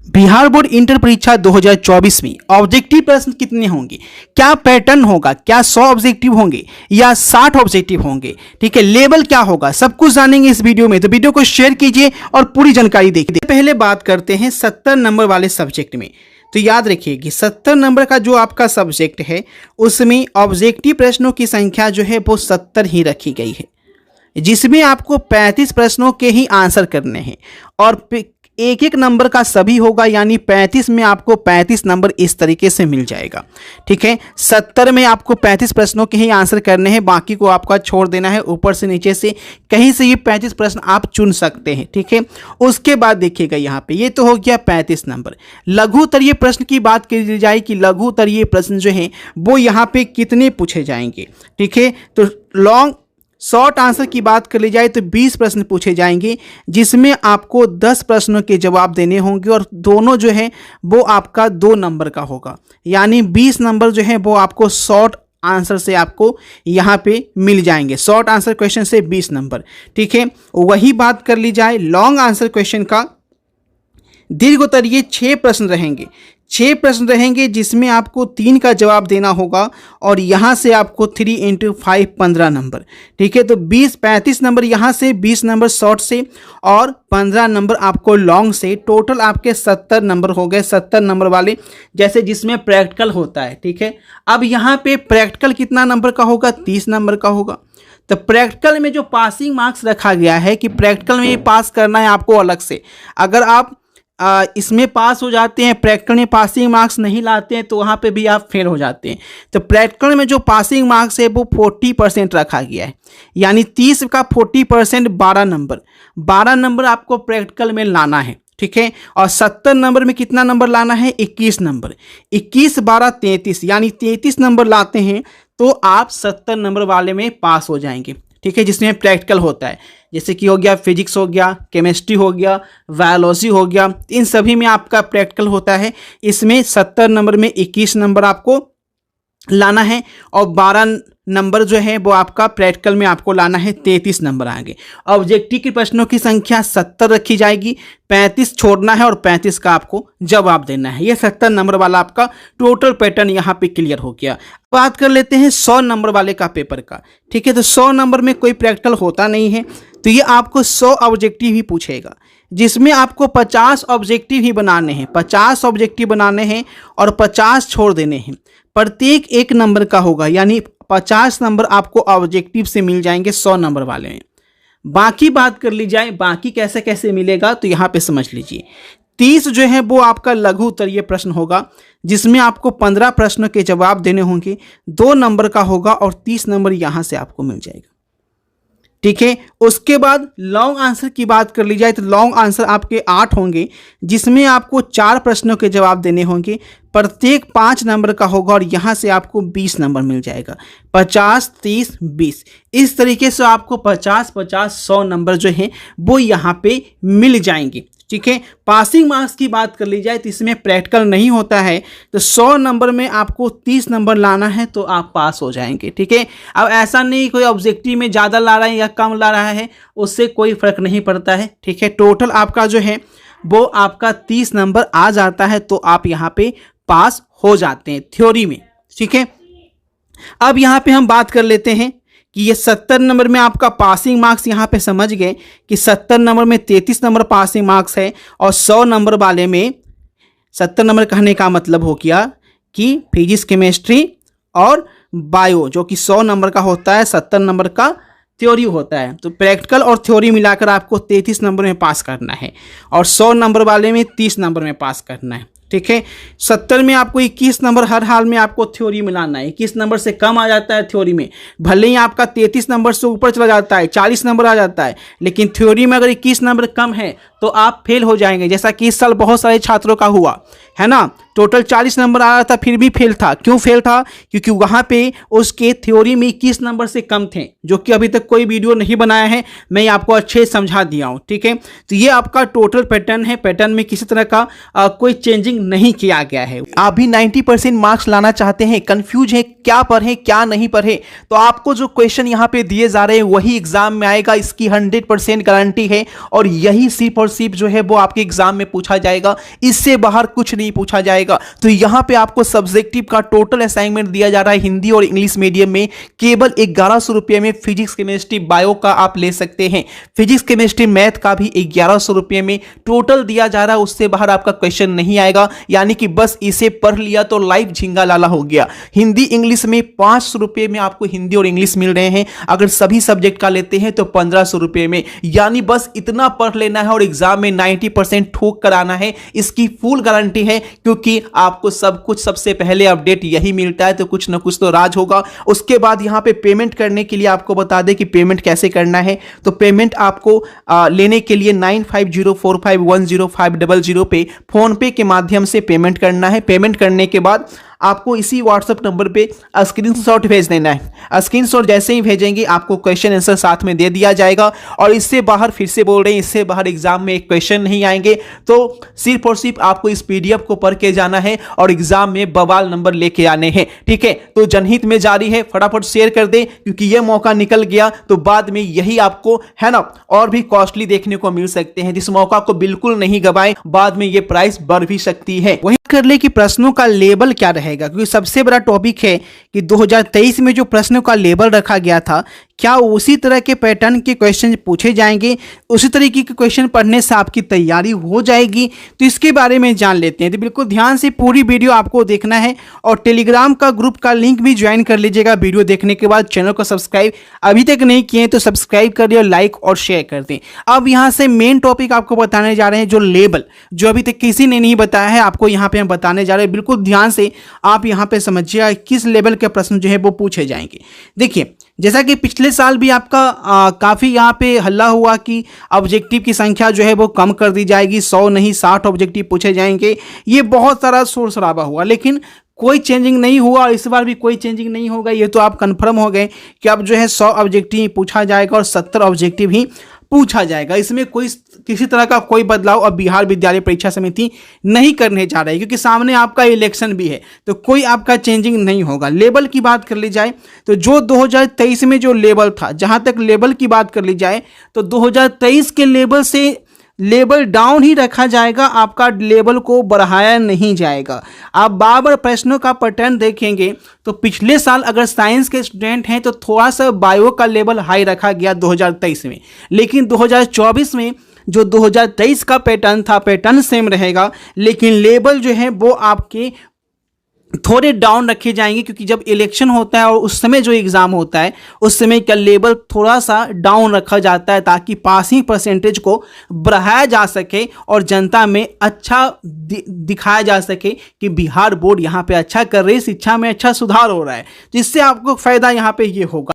Bihar board inter परीक्षा 2024 में objective प्रश्न कितने होंगे, क्या पैटर्न होगा, क्या 100 ऑब्जेक्टिव होंगे या 60 ऑब्जेक्टिव होंगे, ठीक है, लेवल क्या होगा, सब कुछ जानेंगे इस वीडियो में। तो वीडियो को शेयर कीजिए और पूरी जानकारी देखिए। पहले बात करते हैं 70 नंबर वाले सब्जेक्ट में। तो याद रखिए कि 70 नंबर का जो आपका सब्जेक्ट है उसमें ऑब्जेक्टिव प्रश्नों की संख्या जो है वो 70 ही रखी गई है, जिसमें आपको 35 प्रश्नों के ही आंसर करने हैं और एक एक नंबर का सभी होगा, यानी 35 में आपको 35 नंबर इस तरीके से मिल जाएगा। ठीक है, 70 में आपको 35 प्रश्नों के ही आंसर करने हैं, बाकी को आपका छोड़ देना है। ऊपर से नीचे से कहीं से ये 35 प्रश्न आप चुन सकते हैं। ठीक है, उसके बाद देखिएगा यहाँ पे ये तो हो गया 35 नंबर। लघु उत्तरीय प्रश्न की बात की जाए कि लघु उत्तरीय प्रश्न जो है वो यहाँ पे कितने पूछे जाएंगे। ठीक है, तो लॉन्ग शॉर्ट आंसर की बात कर ली जाए तो 20 प्रश्न पूछे जाएंगे, जिसमें आपको 10 प्रश्नों के जवाब देने होंगे और दोनों जो है वो आपका 2 नंबर का होगा, यानी 20 नंबर जो है वो आपको शॉर्ट आंसर से आपको यहाँ पे मिल जाएंगे। शॉर्ट आंसर क्वेश्चन से 20 नंबर। ठीक है, वही बात कर ली जाए लॉन्ग आंसर क्वेश्चन का, दीर्घ उत्तरीय 6 प्रश्न रहेंगे। 6 प्रश्न रहेंगे जिसमें आपको 3 का जवाब देना होगा और यहाँ से आपको 3 × 5 15 नंबर। ठीक है, तो 35 नंबर यहाँ से, 20 नंबर शॉर्ट से और 15 नंबर आपको लॉन्ग से। टोटल आपके 70 नंबर हो गए, 70 नंबर वाले, जैसे जिसमें प्रैक्टिकल होता है। ठीक है, अब यहाँ पे प्रैक्टिकल कितना नंबर का होगा, 30 नंबर का होगा। तो प्रैक्टिकल में जो पासिंग मार्क्स रखा गया है कि प्रैक्टिकल में पास करना है आपको अलग से। अगर आप इसमें पास हो जाते हैं, प्रैक्टिकल में पासिंग मार्क्स नहीं लाते हैं, तो वहाँ पे भी आप फेल हो जाते हैं। तो प्रैक्टिकल में जो पासिंग मार्क्स है वो 40% रखा गया है, यानी 30 का 40% 12 नंबर। 12 नंबर आपको प्रैक्टिकल में लाना है। ठीक है, और 70 नंबर में कितना नंबर लाना है, 21 नंबर। 21 12 33, यानी 33 नंबर लाते हैं तो आप 70 नंबर वाले में पास हो जाएंगे। ठीक है, जिसमें प्रैक्टिकल होता है, जैसे कि हो गया फिजिक्स हो गया, केमिस्ट्री हो गया, बायोलॉजी हो गया, इन सभी में आपका प्रैक्टिकल होता है। इसमें 70 नंबर में 21 नंबर आपको लाना है और 12 नंबर जो है वो आपका प्रैक्टिकल में आपको लाना है, 33 नंबर आगे। ऑब्जेक्टिव के प्रश्नों की संख्या 70 रखी जाएगी, 35 छोड़ना है और 35 का आपको जवाब देना है। ये 70 नंबर वाला आपका टोटल पैटर्न यहाँ पे क्लियर हो गया। बात कर लेते हैं 100 नंबर वाले का पेपर का। ठीक है, तो 100 नंबर में कोई प्रैक्टिकल होता नहीं है, तो ये आपको 100 ऑब्जेक्टिव ही पूछेगा, जिसमें आपको 50 ऑब्जेक्टिव ही बनाने हैं। 50 ऑब्जेक्टिव बनाने हैं और 50 छोड़ देने हैं। प्रत्येक 1 नंबर का होगा, यानी 50 नंबर आपको ऑब्जेक्टिव से मिल जाएंगे 100 नंबर वाले में। बाकी बात कर ली जाए, बाकी कैसे कैसे मिलेगा, तो यहाँ पे समझ लीजिए। 30 जो है वो आपका लघु उत्तरीय प्रश्न होगा, जिसमें आपको 15 प्रश्नों के जवाब देने होंगे, 2 नंबर का होगा और 30 नंबर यहाँ से आपको मिल जाएगा। ठीक है, उसके बाद लॉन्ग आंसर की बात कर ली जाए तो लॉन्ग आंसर आपके 8 होंगे, जिसमें आपको 4 प्रश्नों के जवाब देने होंगे। प्रत्येक 5 नंबर का होगा और यहाँ से आपको 20 नंबर मिल जाएगा। 50 30 20, इस तरीके से आपको 50 50 100 नंबर जो है वो यहाँ पे मिल जाएंगे। ठीक है, पासिंग मार्क्स की बात कर ली जाए तो इसमें प्रैक्टिकल नहीं होता है, तो 100 नंबर में आपको 30 नंबर लाना है तो आप पास हो जाएंगे। ठीक है, अब ऐसा नहीं कोई ऑब्जेक्टिव में ज़्यादा ला रहा है या कम ला रहा है, उससे कोई फर्क नहीं पड़ता है। ठीक है, टोटल आपका जो है वो आपका 30 नंबर आ जाता है, तो आप यहाँ पे पास हो जाते हैं थ्योरी में। ठीक है, अब यहाँ पे हम बात कर लेते हैं कि ये 70 नंबर में आपका पासिंग मार्क्स, यहाँ पे समझ गए कि 70 नंबर में 33 नंबर पासिंग मार्क्स है और 100 नंबर वाले में 70 नंबर कहने का मतलब हो गया कि फिजिक्स केमिस्ट्री और बायो, जो कि 100 नंबर का होता है, 70 नंबर का थ्योरी होता है। तो प्रैक्टिकल और थ्योरी मिलाकर आपको 33 नंबर में पास करना है और 100 नंबर वाले में 30 नंबर में पास करना है। ठीक है, 70 में आपको 21 नंबर हर हाल में आपको थ्योरी मिलाना है। 21 नंबर से कम आ जाता है थ्योरी में, भले ही आपका 33 नंबर से ऊपर चला जाता है, 40 नंबर आ जाता है, लेकिन थ्योरी में अगर 21 नंबर कम है तो आप फेल हो जाएंगे, जैसा कि इस साल बहुत सारे छात्रों का हुआ है ना। टोटल 40 नंबर आ रहा था फिर भी फेल था। क्यों फेल था? क्योंकि वहां पे उसके थ्योरी में 21 नंबर से कम थे, जो कि अभी तक कोई वीडियो नहीं बनाया है, मैं आपको अच्छे से समझा दिया हूं। ठीक है, तो ये आपका टोटल पैटर्न है। पैटर्न में किसी तरह का कोई चेंजिंग नहीं किया गया है। आप भी 90% मार्क्स लाना चाहते हैं, कंफ्यूज है क्या पढ़े क्या नहीं पढ़े, तो आपको जो क्वेश्चन यहां पे दिए जा रहे हैं वही एग्जाम में आएगा, इसकी 100% गारंटी है। और यही सिर्फ और सिर्फ जो है वो आपके एग्जाम में पूछा जाएगा, इससे बाहर कुछ नहीं पूछा जाएगा। तो यहां पे आपको सब्जेक्टिव का टोटल असाइनमेंट दिया जा रहा है हिंदी और इंग्लिश मीडियम में केवल 1100 रुपये में। फिजिक्स केमिस्ट्री बायो का आप ले सकते हैं, फिजिक्स केमिस्ट्री मैथ का भी 1100 रुपये में टोटल दिया जा रहा है, उससे बाहर आपका क्वेश्चन नहीं आएगा। यानी कि बस इसे पढ़ लिया तो लाइव झिंगा लाला हो गया। हिंदी इंग्लिश में 500 रुपये में आपको हिंदी और इंग्लिश मिल रहे हैं, अगर सभी सब्जेक्ट का लेते हैं तो 1500 रुपये में। यानी बस इतना पढ़ लेना है और एग्जाम में 90% ठोक कर आना है, इसकी फुल गारंटी है। क्योंकि आपको सब कुछ सबसे पहले अपडेट यही मिलता है, तो कुछ ना कुछ तो राज होगा। उसके बाद यहां पे पेमेंट करने के लिए आपको बता दें कि पेमेंट कैसे करना है। तो पेमेंट आपको लेने के लिए 9504510500 पे फोन पे के माध्यम से पेमेंट करना है। पेमेंट करने के बाद आपको इसी व्हाट्सएप नंबर पे स्क्रीनशॉट भेज देना है। स्क्रीनशॉट जैसे ही भेजेंगे आपको क्वेश्चन आंसर साथ में दे दिया जाएगा। और इससे बाहर फिर से बोल रहे हैं, इससे बाहर एग्जाम में एक क्वेश्चन नहीं आएंगे। तो सिर्फ और सिर्फ आपको इस पीडीएफ को पढ़ के जाना है और एग्जाम में बवाल नंबर लेके आने हैं। ठीक है, तो जनहित में जारी है, फटाफट शेयर कर दे, क्योंकि यह मौका निकल गया तो बाद में यही आपको है ना और भी कॉस्टली देखने को मिल सकते हैं। जिस मौका को बिल्कुल नहीं गवाएं, बाद में यह प्राइस बढ़ भी सकती है। वही कर ले कि प्रश्नों का लेबल क्या रहेगा, क्योंकि सबसे बड़ा टॉपिक है कि 2023 में जो प्रश्नों का लेबल रखा गया था, क्या उसी तरह के पैटर्न के क्वेश्चन पूछे जाएंगे, उसी तरीके के क्वेश्चन पढ़ने से आपकी तैयारी हो जाएगी। तो इसके बारे में जान लेते हैं। तो बिल्कुल ध्यान से पूरी वीडियो आपको देखना है और टेलीग्राम का ग्रुप का लिंक भी ज्वाइन कर लीजिएगा। वीडियो देखने के बाद चैनल को सब्सक्राइब अभी तक नहीं किए तो सब्सक्राइब कर दिए और लाइक और शेयर कर दें। अब यहाँ से मेन टॉपिक आपको बताने जा रहे हैं, जो लेबल, जो अभी तक किसी ने नहीं बताया है, आपको यहाँ पे हम बताने जा रहे हैं। बिल्कुल ध्यान से आप यहाँ पे समझिएगा किस लेवल के प्रश्न जो है वो पूछे जाएंगे। देखिए, जैसा कि पिछले साल भी आपका काफ़ी यहाँ पे हल्ला हुआ कि ऑब्जेक्टिव की संख्या जो है वो कम कर दी जाएगी, 100 नहीं 60 ऑब्जेक्टिव पूछे जाएंगे, ये बहुत सारा शोर शराबा हुआ, लेकिन कोई चेंजिंग नहीं हुआ और इस बार भी कोई चेंजिंग नहीं होगा। ये तो आप कंफर्म हो गए कि अब जो है 100 ऑब्जेक्टिव ही पूछा जाएगा और 70 ऑब्जेक्टिव ही पूछा जाएगा। इसमें कोई किसी तरह का कोई बदलाव अब बिहार विद्यालय परीक्षा समिति नहीं करने जा रही है, क्योंकि सामने आपका इलेक्शन भी है, तो कोई आपका चेंजिंग नहीं होगा। लेवल की बात कर ली जाए तो जो 2023 में जो लेवल था, जहां तक लेवल की बात कर ली जाए तो 2023 के लेवल से लेवल डाउन ही रखा जाएगा, आपका लेवल को बढ़ाया नहीं जाएगा। आप बार बार प्रश्नों का पैटर्न देखेंगे तो पिछले साल अगर साइंस के स्टूडेंट हैं तो थोड़ा सा बायो का लेवल हाई रखा गया 2023 में, लेकिन 2024 में जो 2023 का पैटर्न था, पैटर्न सेम रहेगा, लेकिन लेवल जो है वो आपके थोड़े डाउन रखे जाएंगे, क्योंकि जब इलेक्शन होता है और उस समय जो एग्ज़ाम होता है उस समय का लेवल थोड़ा सा डाउन रखा जाता है, ताकि पासिंग परसेंटेज को बढ़ाया जा सके और जनता में अच्छा दिखाया जा सके कि बिहार बोर्ड यहाँ पे अच्छा कर रही है, शिक्षा में अच्छा सुधार हो रहा है, जिससे आपको फ़ायदा यहाँ पे ये होगा।